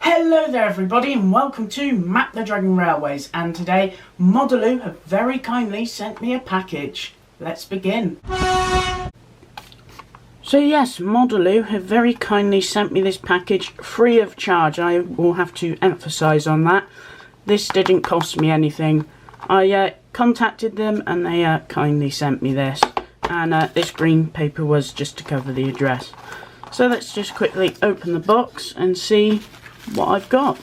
Hello there everybody and welcome to Map the Dragon Railways, and today Modelu have very kindly sent me a package. Let's begin. So yes, Modelu have very kindly sent me this package free of charge. I will have to emphasise on that. This didn't cost me anything. I contacted them and they kindly sent me this, and this green paper was just to cover the address. So let's just quickly open the box and see what I've got.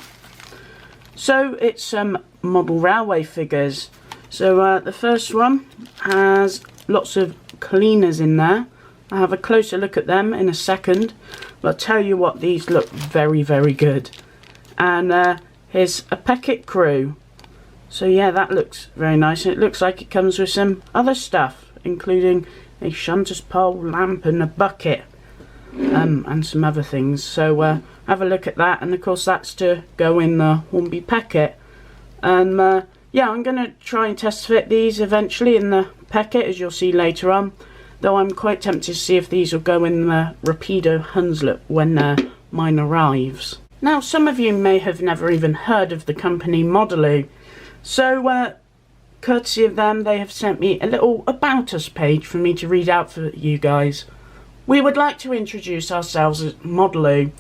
So it's some model railway figures. So the first one has lots of cleaners in there. I'll have a closer look at them in a second, but I'll tell you what, these look very good. And here's a Peckett crew. So yeah, that looks very nice. It looks like it comes with some other stuff, including a shunter's pole, lamp and a bucket. And some other things. So have a look at that, and of course that's to go in the Hornby Peckett. And yeah, I'm going to try and test fit these eventually in the Peckett, as you'll see later on, though I'm quite tempted to see if these will go in the Rapido Hunslet when mine arrives. Now, some of you may have never even heard of the company Modelu, so courtesy of them, they have sent me a little About Us page for me to read out for you guys. We would like to introduce ourselves as Modelu.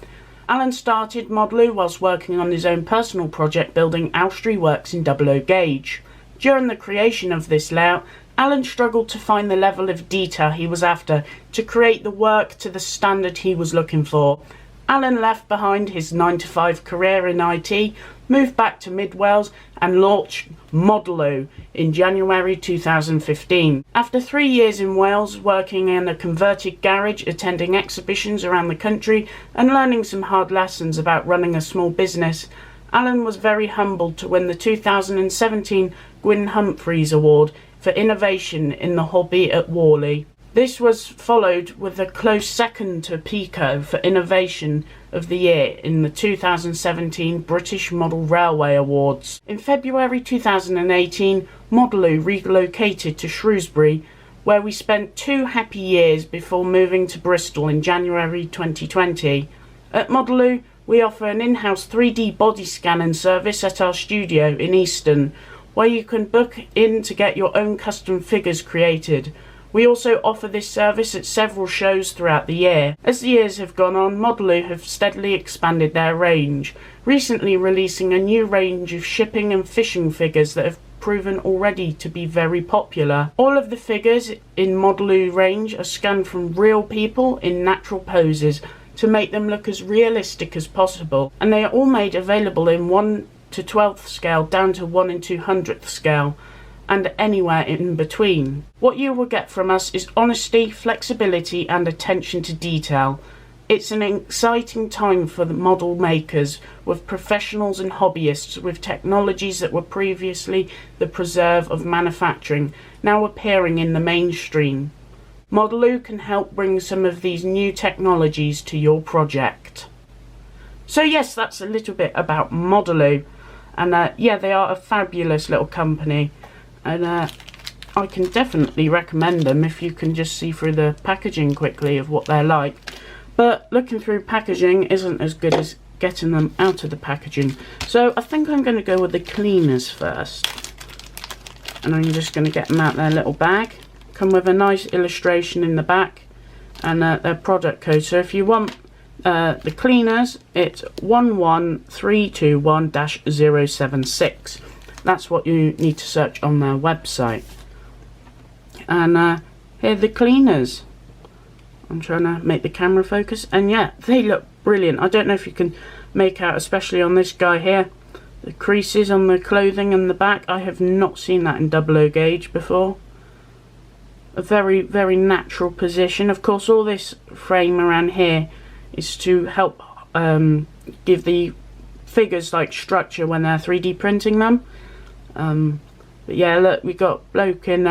Alan started Modelu whilst working on his own personal project building Austri works in 00 gauge. During the creation of this layout, Alan struggled to find the level of detail he was after to create the work to the standard he was looking for. Alan left behind his 9-to-5 career in IT, moved back to Mid Wales and launched Modelu in January 2015. After 3 years in Wales, working in a converted garage, attending exhibitions around the country and learning some hard lessons about running a small business, Alan was very humbled to win the 2017 Gwyn Humphreys Award for Innovation in the Hobby at Worley. This was followed with a close second to Pico for Innovation of the Year in the 2017 British Model Railway Awards. In February 2018, Modelu relocated to Shrewsbury, where we spent 2 happy years before moving to Bristol in January 2020. At Modelu, we offer an in-house 3D body scanning service at our studio in Easton, where you can book in to get your own custom figures created. We also offer this service at several shows throughout the year. As the years have gone on, Modelu have steadily expanded their range, recently releasing a new range of shipping and fishing figures that have proven already to be very popular. All of the figures in Modelu range are scanned from real people in natural poses to make them look as realistic as possible, and they are all made available in 1/12 scale down to 1/200 scale, and anywhere in between. What you will get from us is honesty, flexibility and attention to detail. It's an exciting time for the model makers, with professionals and hobbyists, with technologies that were previously the preserve of manufacturing now appearing in the mainstream. Modelu can help bring some of these new technologies to your project. So yes, that's a little bit about Modelu, and yeah, they are a fabulous little company. And I can definitely recommend them if you can just see through the packaging quickly of what they're like. But looking through packaging isn't as good as getting them out of the packaging. So I think I'm going to go with the cleaners first. And I'm just going to get them out their little bag. Come with a nice illustration in the back and their product code. So if you want the cleaners, it's 11321-076. That's what you need to search on their website. And here are the cleaners. I'm trying to make the camera focus, and yeah, they look brilliant. I don't know if you can make out, especially on this guy here, the creases on the clothing and the back. I have not seen that in 00 gauge before. A very natural position. Of course, all this frame around here is to help give the figures like structure when they're 3D printing them. But yeah, look, we got bloke in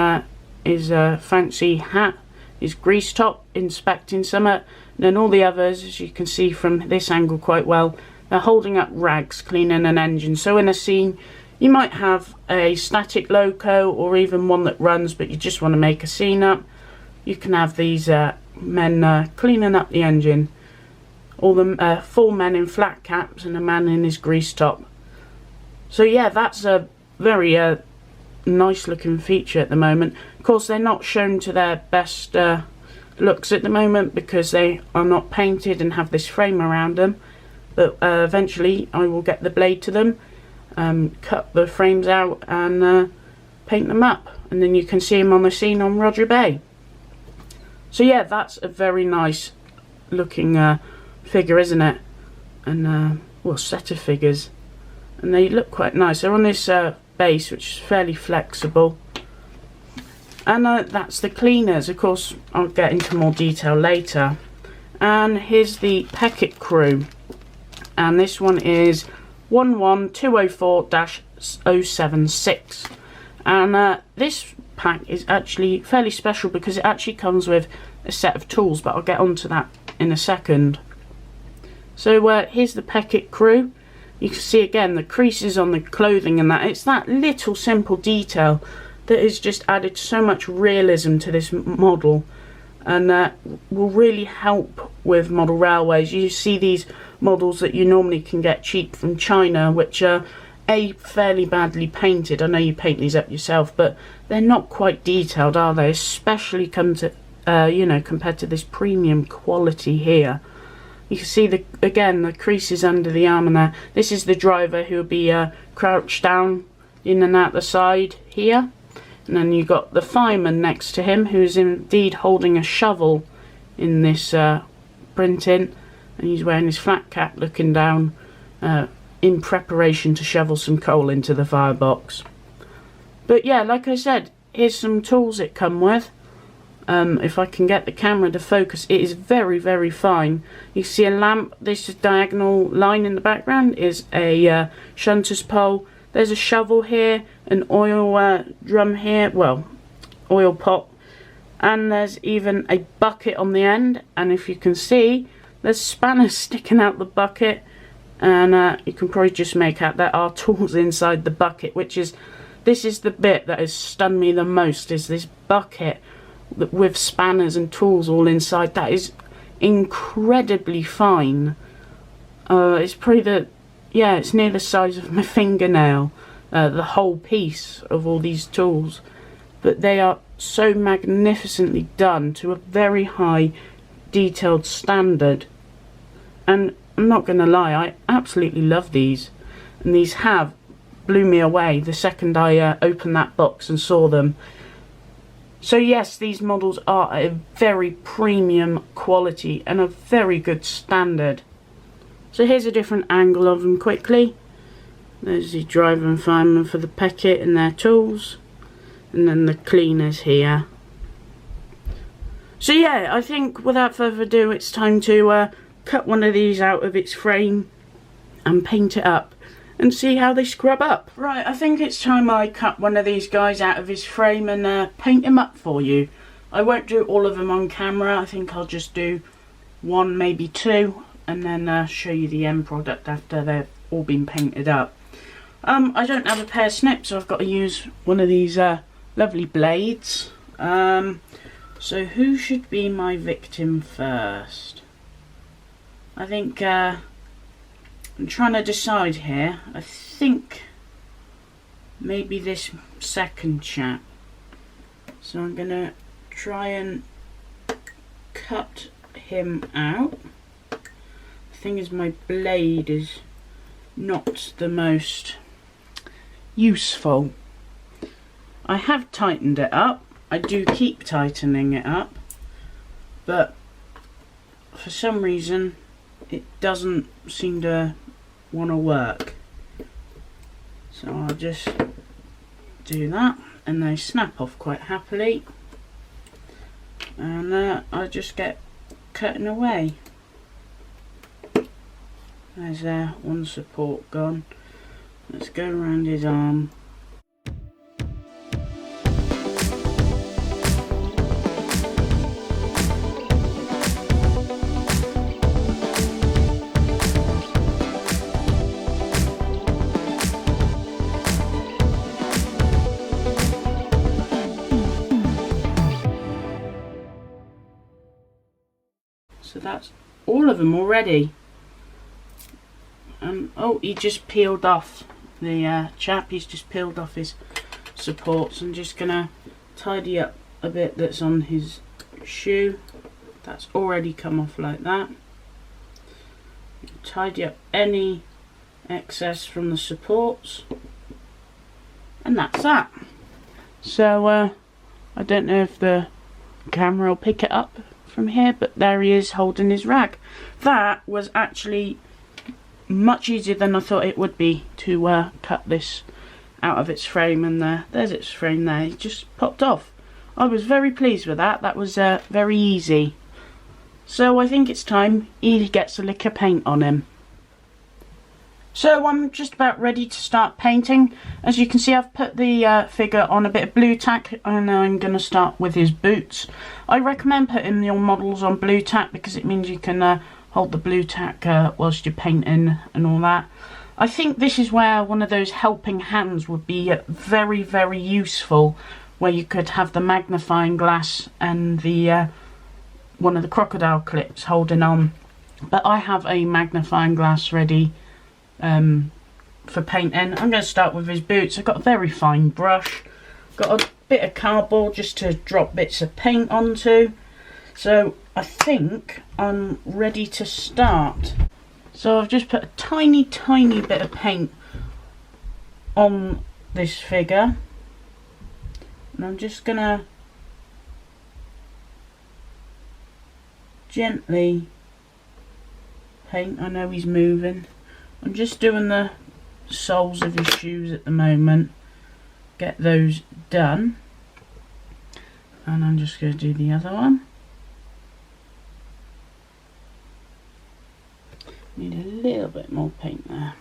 his fancy hat, his grease top, inspecting something, and then all the others, as you can see from this angle quite well, they're holding up rags, cleaning an engine. So in a scene, you might have a static loco or even one that runs, but you just want to make a scene up. You can have these men cleaning up the engine, all the 4 men in flat caps and a man in his grease top. So yeah, that's a very nice looking feature at the moment. Of course, they're not shown to their best looks at the moment because they are not painted and have this frame around them, but eventually I will get the blade to them, cut the frames out and paint them up, and then you can see them on the scene on Roger Bay. So yeah, that's a very nice looking figure, isn't it? And well, set of figures, and they look quite nice. They're on this base which is fairly flexible, and that's the cleaners. Of course, I'll get into more detail later. And here's the Peckett crew, and this one is 11204-076, and this pack is actually fairly special because it actually comes with a set of tools, but I'll get onto that in a second. So here's the Peckett crew. You can see again the creases on the clothing and that. It's that little simple detail that has just added so much realism to this model, and will really help with model railways. You see these models that you normally can get cheap from China, which are fairly badly painted. I know you paint these up yourself, but they're not quite detailed, are they? Especially come to you know, compared to this premium quality here. You can see again the creases under the arm and there. This is the driver who will be crouched down in and out the side here, and then you've got the fireman next to him, who is indeed holding a shovel in this printing, and he's wearing his flat cap looking down in preparation to shovel some coal into the firebox. But yeah, like I said, here's some tools it come with. If I can get the camera to focus, it is very, very fine. You see a lamp. This diagonal line in the background is a shunter's pole. There's a shovel here, an oil drum here, well, oil pot, and there's even a bucket on the end. And if you can see, there's spanners sticking out the bucket, and you can probably just make out there are tools inside the bucket, this is the bit that has stunned me the most, is this bucket with spanners and tools all inside. That is incredibly fine. It's probably it's near the size of my fingernail, the whole piece of all these tools, but they are so magnificently done to a very high detailed standard. And I'm not gonna lie, I absolutely love these, and these have blew me away the second I opened that box and saw them. So yes, these models are a very premium quality and a very good standard. So here's a different angle of them quickly. There's the driver and fireman for the Peckett and their tools, and then the cleaners here. So yeah, I think without further ado, it's time to cut one of these out of its frame and paint it up and see how they scrub up. Right, I think it's time I cut one of these guys out of his frame and paint him up for you. I won't do all of them on camera. I think I'll just do one, maybe two, and then show you the end product after they've all been painted up. I don't have a pair of snips, so I've got to use one of these lovely blades. So who should be my victim first? I think I'm trying to decide here. I think maybe this second chap. So I'm gonna try and cut him out. The thing is, my blade is not the most useful. I have tightened it up. I do keep tightening it up, but for some reason it doesn't seem to want to work. So I'll just do that, and they snap off quite happily, and I just get cutting away. There's one support gone. Let's go around his arm. So that's all of them already. Oh, he just peeled off the chap. He's just peeled off his supports. I'm just gonna tidy up a bit that's on his shoe. That's already come off like that. Tidy up any excess from the supports, and that's that. So I don't know if the camera will pick it up from here, but there he is holding his rag. That was actually much easier than I thought it would be to cut this out of its frame, and there's its frame there. It just popped off. I was very pleased with that. That was very easy. So I think it's time he gets a lick of paint on him. So I'm just about ready to start painting. As you can see, I've put the figure on a bit of blue tack, and I'm going to start with his boots. I recommend putting your models on blue tack because it means you can hold the blue tack whilst you're painting and all that. I think this is where one of those helping hands would be very, very useful, where you could have the magnifying glass and the one of the crocodile clips holding on. But I have a magnifying glass ready for painting. I'm going to start with his boots. I've got a very fine brush, got a bit of cardboard just to drop bits of paint onto. So I think I'm ready to start. So I've just put a tiny bit of paint on this figure, and I'm just going to gently paint. I know he's moving. I'm just doing the soles of his shoes at the moment, get those done, and I'm just going to do the other one. Need a little bit more paint there.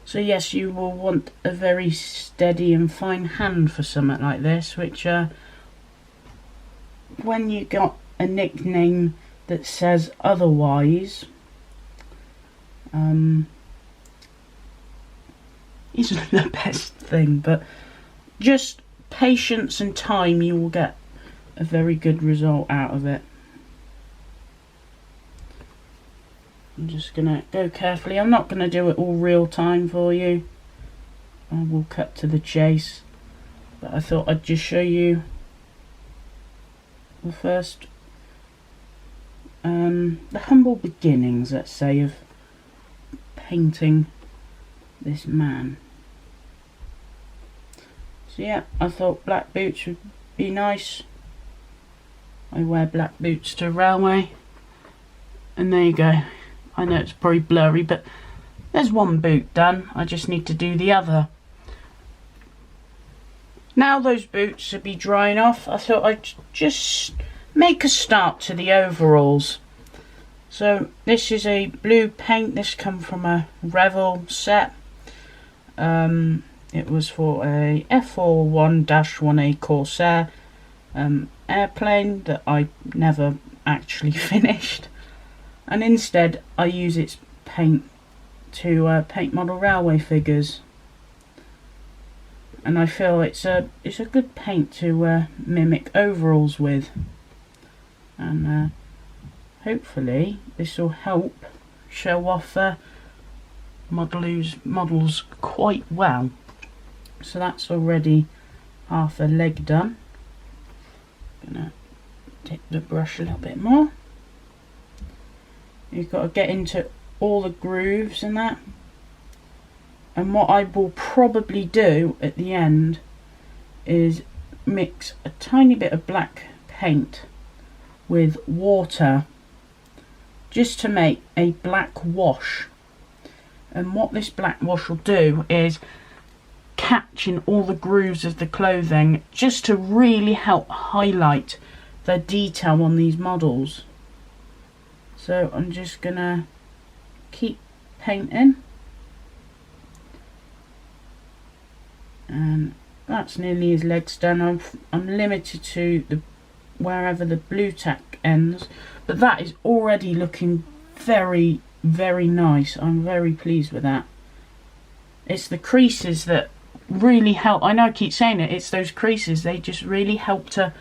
So yes, you will want a very steady and fine hand for something like this, which when you got a nickname that says otherwise, isn't the best thing, but just patience and time, you will get a very good result out of it. I'm just gonna go carefully. I'm not gonna do it all real time for you. I will cut to the chase, but I thought I'd just show you the first the humble beginnings, let's say, of painting this man. So yeah, I thought black boots would be nice. I wear black boots to railway, and there you go. I know it's probably blurry, but there's one boot done. I just need to do the other. Now those boots should be drying off, I thought I'd just make a start to the overalls. So this is a blue paint. This come from a Revel set. It was for a F41-1A Corsair airplane that I never actually finished, and instead I use its paint to paint model railway figures, and I feel it's a good paint to mimic overalls with, and hopefully this will help show off Modelu's models quite well. So that's already half a leg done. Gonna dip the brush a little bit more. You've got to get into all the grooves and that. And what I will probably do at the end is mix a tiny bit of black paint with water just to make a black wash. And what this black wash will do is catch in all the grooves of the clothing, just to really help highlight the detail on these models. So I'm just gonna keep painting, and that's nearly his legs done. I'm limited to the wherever the blue tack ends, but that is already looking very, very nice. I'm very pleased with that. It's the creases that really help. I know I keep saying it, it's those creases, they just really help to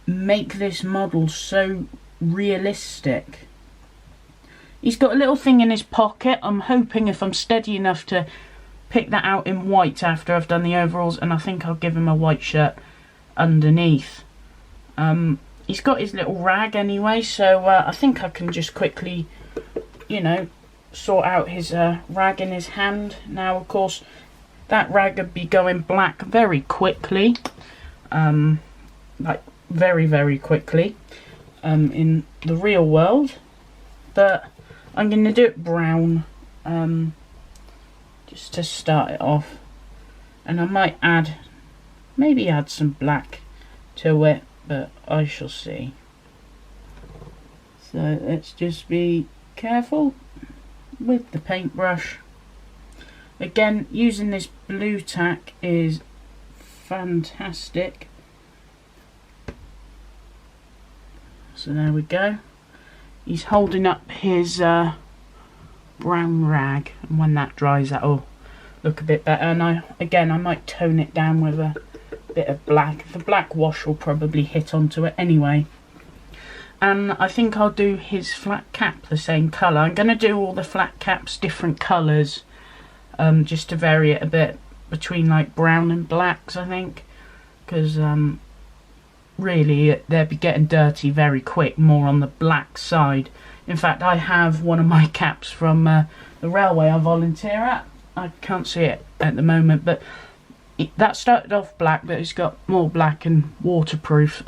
make this model so realistic. He's got a little thing in his pocket. I'm hoping if I'm steady enough to pick that out in white after I've done the overalls, and I think I'll give him a white shirt underneath. He's got his little rag anyway, so I think I can just quickly, you know, sort out his rag in his hand. Now, of course, that rag would be going black very quickly, like very, very quickly in the real world, but I'm going to do it brown just to start it off, and I might maybe add some black to it, but I shall see. So let's just be careful with the paintbrush. Again, using this blue tack is fantastic. So there we go. He's holding up his brown rag, and when that dries that'll look a bit better. And I might tone it down with a bit of black. The black wash will probably hit onto it anyway. And I think I'll do his flat cap the same colour. I'm going to do all the flat caps different colours, just to vary it a bit between like brown and blacks, I think, because really they'll be getting dirty very quick, more on the black side. In fact, I have one of my caps from the railway I volunteer at. I can't see it at the moment, but that started off black, but it's got more black and waterproof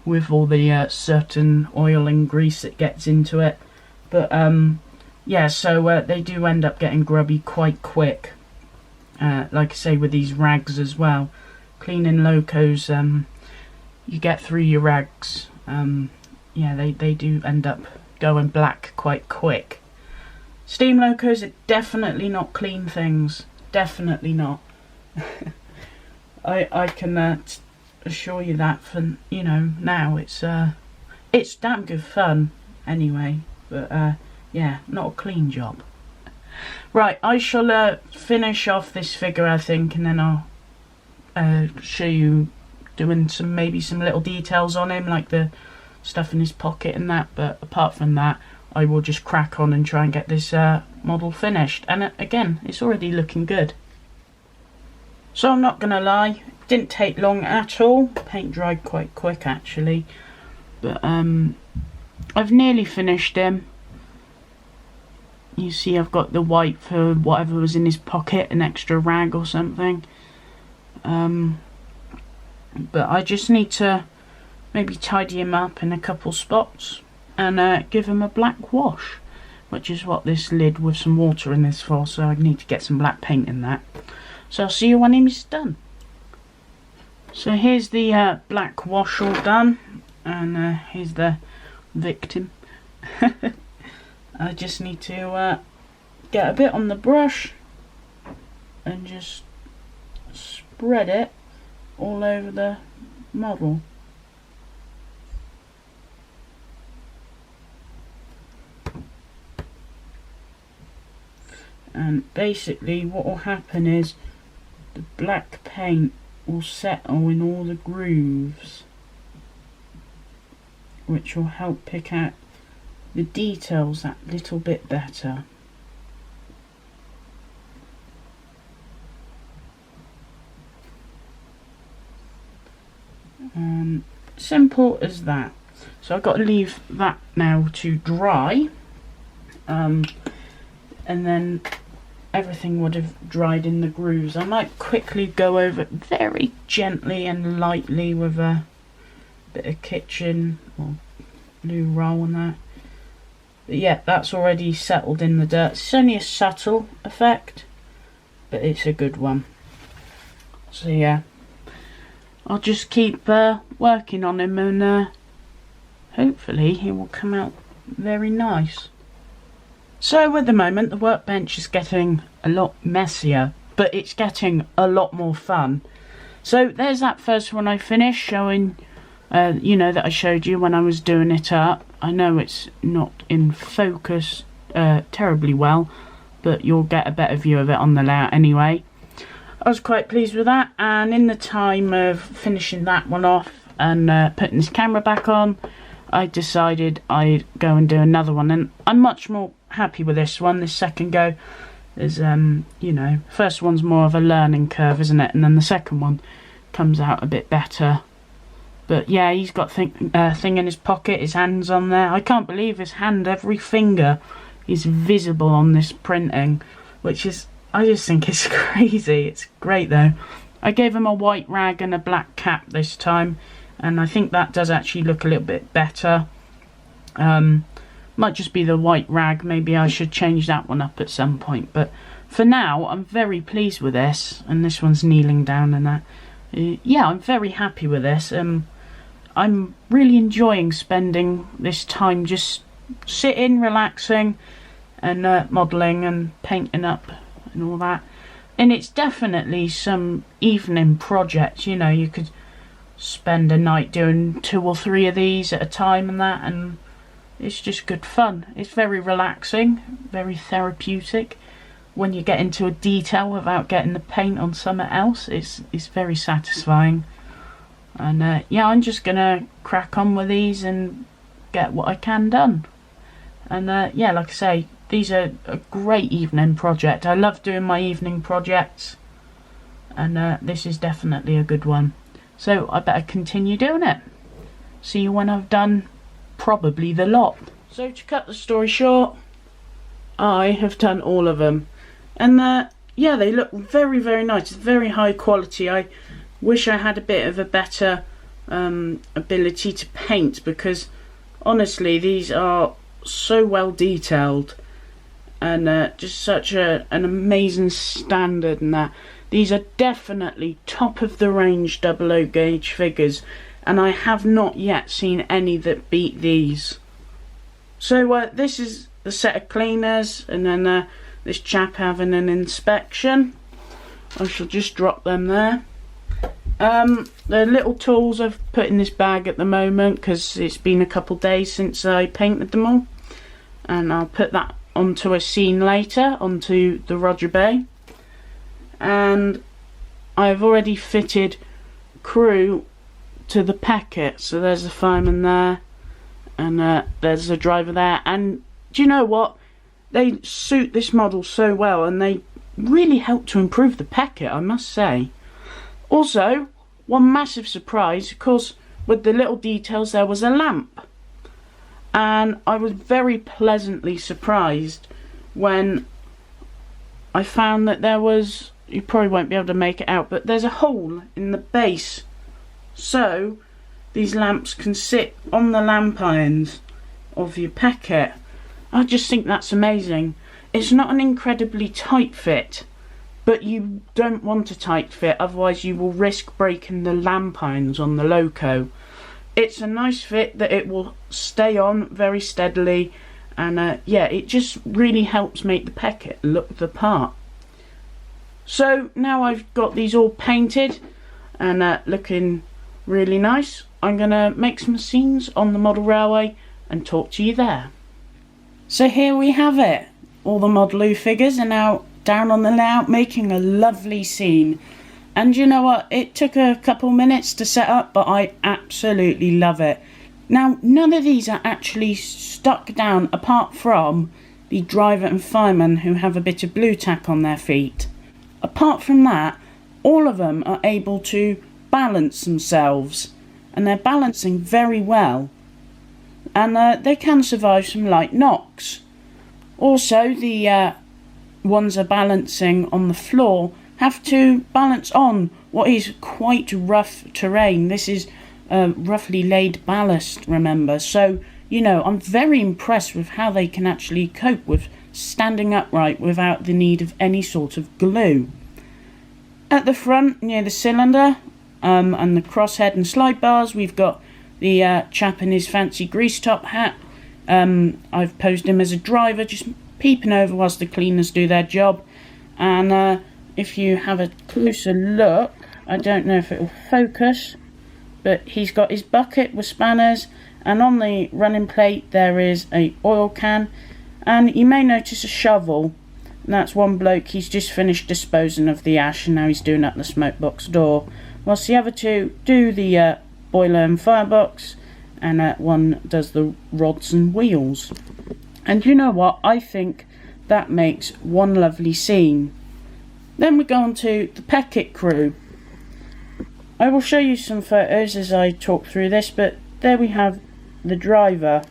with all the soot and oil and grease that gets into it. But yeah, so they do end up getting grubby quite quick, like I say, with these rags as well. Cleaning locos, you get through your rags, yeah, they do end up going black quite quick. Steam locos are definitely not clean things, definitely not. I can assure you that, for you know, now it's damn good fun anyway, but yeah, not a clean job. Right, I shall finish off this figure, I think, and then I'll show you doing maybe some little details on him, like the stuff in his pocket and that. But apart from that, I will just crack on and try and get this model finished. And again, it's already looking good. So I'm not gonna lie, it didn't take long at all. Paint dried quite quick actually, but I've nearly finished him. You see I've got the white for whatever was in his pocket, an extra rag or something. But I just need to maybe tidy him up in a couple spots and give him a black wash, which is what this lid with some water in this for, so I need to get some black paint in that. So I'll see you when he's done. So here's the black wash all done, and here's the victim. I just need to get a bit on the brush and just spread it all over the model. And basically what will happen is the black paint will settle in all the grooves, which will help pick out the details that little bit better. Simple as that. So I've got to leave that now to dry, and then everything would have dried in the grooves. I might quickly go over it very gently and lightly with a bit of kitchen or blue roll and that. But yeah, that's already settled in the dirt. It's only a subtle effect, but it's a good one. So yeah, I'll just keep working on him, and hopefully he will come out very nice. So at the moment the workbench is getting a lot messier, but it's getting a lot more fun. So there's that first one I finished, showing you know, that I showed you when I was doing it up. I know it's not in focus terribly well, but you'll get a better view of it on the layout anyway. I was quite pleased with that, and in the time of finishing that one off and putting this camera back on, I decided I'd go and do another one, and I'm much more happy with this one, this second go. There's you know, first one's more of a learning curve, isn't it, and then the second one comes out a bit better. But yeah, he's got thing in his pocket, his hand's on there. I can't believe his hand, every finger is visible on this printing, which is, I just think it's crazy. It's great though. I gave him a white rag and a black cap this time, and I think that does actually look a little bit better. Might just be the white rag, maybe I should change that one up at some point, but for now I'm very pleased with this. And this one's kneeling down and that. Yeah, I'm very happy with this. I'm really enjoying spending this time just sitting, relaxing, and modelling and painting up and all that. And it's definitely some evening project, you know, you could spend a night doing 2 or 3 of these at a time and that, and it's just good fun. It's very relaxing, very therapeutic. When you get into a detail without getting the paint on something else, it's very satisfying. And yeah, I'm just gonna crack on with these and get what I can done. And yeah, like I say, these are a great evening project. I love doing my evening projects, and this is definitely a good one. So I better continue doing it. See you when I've done probably the lot. So to cut the story short, I have done all of them, and yeah, they look very, very nice. It's very high quality. I wish I had a bit of a better ability to paint, because honestly these are so well detailed, and just such an amazing standard, and that these are definitely top of the range 00 gauge figures, and I have not yet seen any that beat these. So this is the set of cleaners, and then this chap having an inspection. I shall just drop them there. The little tools I've put in this bag at the moment, because it's been a couple days since I painted them all, and I'll put that onto a scene later, onto the Roger Bay. And I've already fitted crew to the packet, so there's the fireman there, and there's the driver there. And do you know what, they suit this model so well, and they really help to improve the packet, I must say. Also, one massive surprise, of course, with the little details, there was a lamp, and I was very pleasantly surprised when I found that there was, you probably won't be able to make it out, but there's a hole in the base, so these lamps can sit on the lamp irons of your packet. I just think that's amazing. It's not an incredibly tight fit, but you don't want a tight fit, otherwise you will risk breaking the lamp irons on the loco. It's a nice fit that it will stay on very steadily, and yeah, it just really helps make the packet look the part. So now I've got these all painted and looking really nice, I'm gonna make some scenes on the model railway and talk to you there. So here we have it. All the Modelu figures are now down on the layout, making a lovely scene. And you know what, it took a couple minutes to set up, but I absolutely love it. Now, none of these are actually stuck down apart from the driver and fireman, who have a bit of blue tack on their feet. Apart from that, all of them are able to balance themselves, and they're balancing very well, and they can survive some light knocks. Also, the ones are balancing on the floor have to balance on what is quite rough terrain. This is roughly laid ballast, remember, so you know, I'm very impressed with how they can actually cope with standing upright without the need of any sort of glue. At the front, near the cylinder and the crosshead and slide bars, we've got the chap in his fancy grease top hat. I've posed him as a driver, just peeping over whilst the cleaners do their job. And if you have a closer look, I don't know if it will focus, but he's got his bucket with spanners, and on the running plate there is a oil can, and you may notice a shovel that's one bloke. He's just finished disposing of the ash and now he's doing up the smoke box door, whilst the other two do the boiler and firebox, and one does the rods and wheels. And you know what, I think that makes one lovely scene. Then we go on to the Peckett crew. I will show you some photos as I talk through this, but there we have the driver,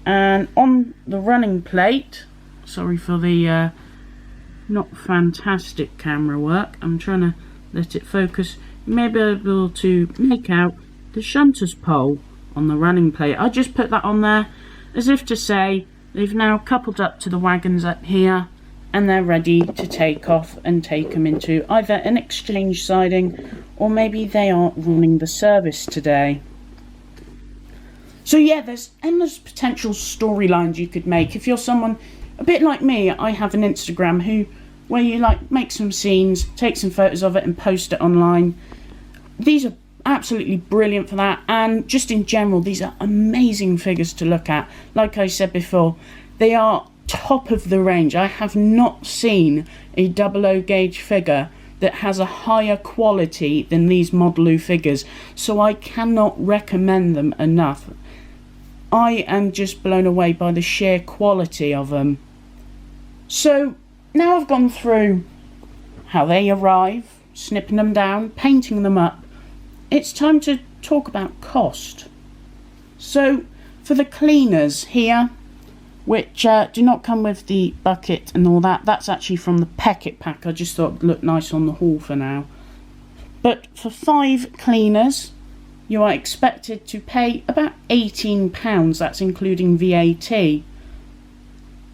and on the running plate, sorry for the not fantastic camera work, I'm trying to let it focus, you may be able to make out the shunter's pole on the running plate. I just put that on there as if to say they've now coupled up to the wagons up here and they're ready to take off and take them into either an exchange siding or maybe they are running the service today. So yeah, there's endless potential storylines you could make. If you're someone a bit like me, I have an Instagram where you like make some scenes, take some photos of it and post it online. These are absolutely brilliant for that, and just in general these are amazing figures to look at. Like I said before, they are top of the range. I have not seen a 00 gauge figure that has a higher quality than these Modelu figures, so I cannot recommend them enough. I am just blown away by the sheer quality of them. So now I've gone through how they arrive, snipping them down, painting them up, it's time to talk about cost. So for the cleaners here, which do not come with the bucket and all that, that's actually from the Peckett pack. I just thought it looked nice on the haul for now. But for 5 cleaners, you are expected to pay about £18, that's including VAT.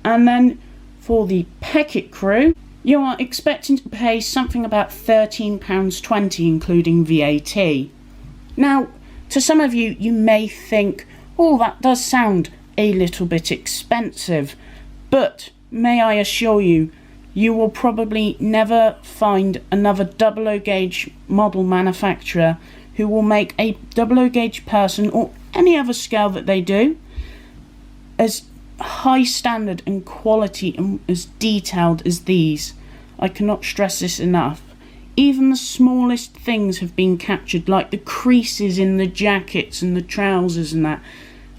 And then for the Peckett crew, you are expecting to pay something about £13.20, including VAT. Now, to some of you, you may think, oh, that does sound a little bit expensive, but may I assure you, you will probably never find another 00 gauge model manufacturer who will make a 00 gauge person or any other scale that they do as high standard and quality and as detailed as these. I cannot stress this enough. Even the smallest things have been captured, like the creases in the jackets and the trousers and that.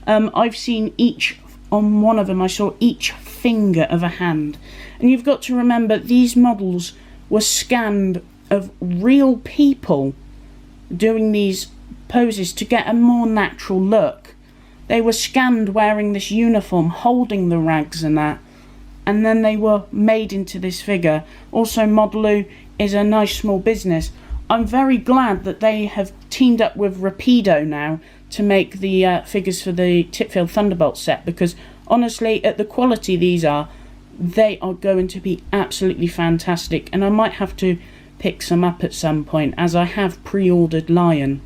I've seen each, on one of them I saw each finger of a hand. And you've got to remember, these models were scanned of real people doing these poses to get a more natural look. They were scanned wearing this uniform, holding the rags and that, and then they were made into this figure. Also, Modelu is a nice small business. I'm very glad that they have teamed up with Rapido now to make the figures for the Tipfield Thunderbolt set, because honestly, at the quality these are, they are going to be absolutely fantastic, and I might have to pick some up at some point, as I have pre-ordered Lion.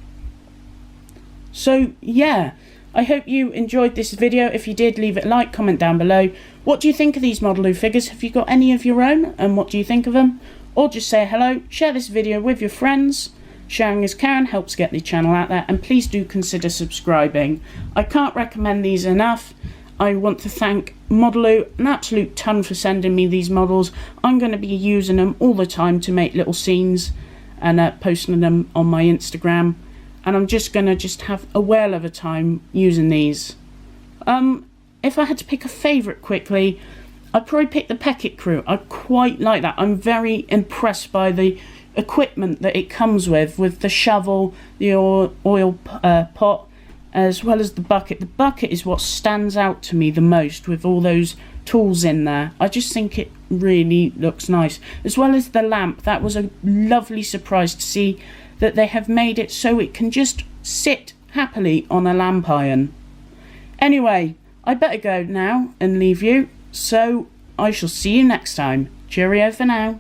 So yeah, I hope you enjoyed this video. If you did, leave it a like, comment down below. What do you think of these Modelu figures? Have you got any of your own, and what do you think of them? Or just say hello, share this video with your friends. Sharing is caring, helps get the channel out there, and please do consider subscribing. I can't recommend these enough. I want to thank Modelu an absolute ton for sending me these models. I'm going to be using them all the time to make little scenes and posting them on my Instagram. And I'm just going to have a whale of a time using these. If I had to pick a favourite quickly, I'd probably pick the Peckett crew. I quite like that. I'm very impressed by the equipment that it comes with the shovel, the oil pot, as well as the bucket. The bucket is what stands out to me the most, with all those tools in there. I just think it really looks nice, as well as the lamp. That was a lovely surprise to see that they have made it so it can just sit happily on a lamp iron. Anyway, I better go now and leave you, so I shall see you next time. Cheerio for now.